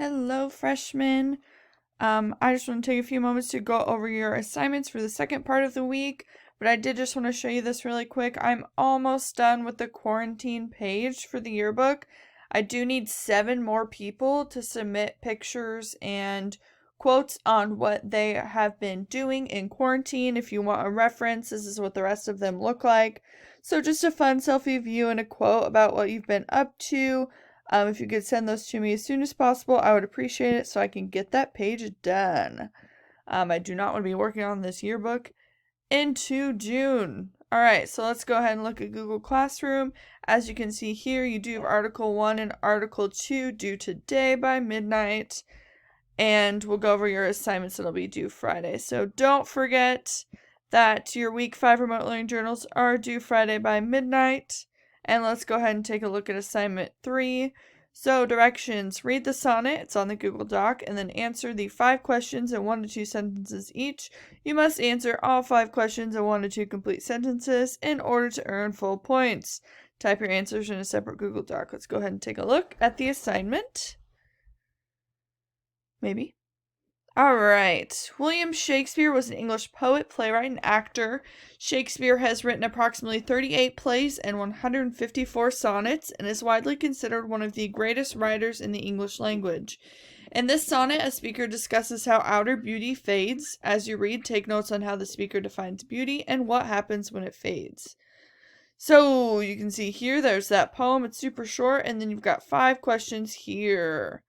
Hello, freshmen. I just want to take a few moments to go over your assignments for the second part of the week, but I did just want to show you this really quick. I'm almost done with the quarantine page for the yearbook. I do need 7 more people to submit pictures and quotes on what they have been doing in quarantine. If you want a reference, this is what the rest of them look like. So just a fun selfie view and a quote about what you've been up to. If you could send those to me as soon as possible, I would appreciate it so I can get that page done. I do not want to be working on this yearbook into June. Alright, so let's go ahead and look at Google Classroom. As you can see here, you do have Article 1 and Article 2 due today by midnight. And we'll go over your assignments that'll be due Friday. So don't forget that your Week 5 remote learning journals are due Friday by midnight. And let's go ahead and take a look at assignment 3. So directions, read the sonnet, it's on the Google Doc, and then answer the 5 questions in 1 to 2 sentences each. You must answer all 5 questions in 1 to 2 complete sentences in order to earn full points. Type your answers in a separate Google Doc. Let's go ahead and take a look at the assignment. Maybe. Alright, William Shakespeare was an English poet, playwright, and actor. Shakespeare has written approximately 38 plays and 154 sonnets, and is widely considered one of the greatest writers in the English language. In this sonnet, a speaker discusses how outer beauty fades. As you read, take notes on how the speaker defines beauty and what happens when it fades. So, you can see here, there's that poem, it's super short, and then you've got 5 questions here.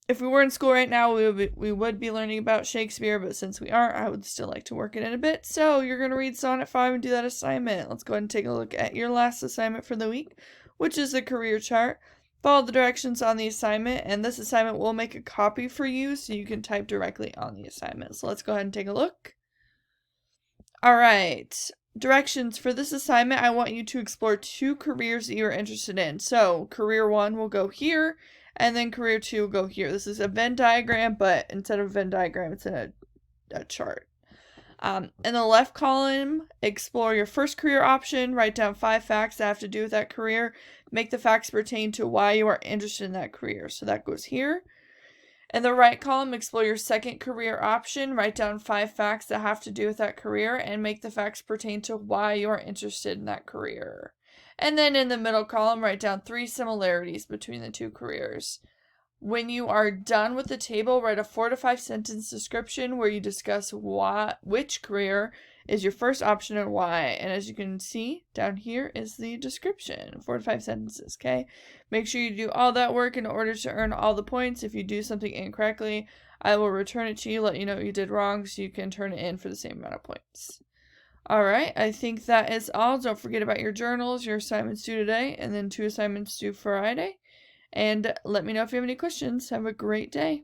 If we were in school right now, we would be learning about Shakespeare, but since we aren't, I would still like to work it in a bit. So you're going to read Sonnet 5 and do that assignment. Let's go ahead and take a look at your last assignment for the week, which is the career chart. Follow the directions on the assignment, and this assignment will make a copy for you so you can type directly on the assignment. So let's go ahead and take a look. Alright, directions for this assignment, I want you to explore 2 careers that you are interested in. So career 1 will go here, and then career 2 will go here. This is a Venn diagram, but instead of a Venn diagram, it's in a chart. In the left column, explore your first career option. Write down 5 facts that have to do with that career. Make the facts pertain to why you are interested in that career. So that goes here. In the right column, explore your second career option. Write down 5 facts that have to do with that career and make the facts pertain to why you are interested in that career. And then in the middle column, write down 3 similarities between the 2 careers. When you are done with the table, write a 4 to 5 sentence description where you discuss which career is your first option and why. And as you can see, down here is the description, 4 to 5 sentences, okay? Make sure you do all that work in order to earn all the points. If you do something incorrectly, I will return it to you, let you know what you did wrong, so you can turn it in for the same amount of points. Alright, I think that is all. Don't forget about your journals, your assignments due today, and then 2 assignments due Friday. And let me know if you have any questions. Have a great day.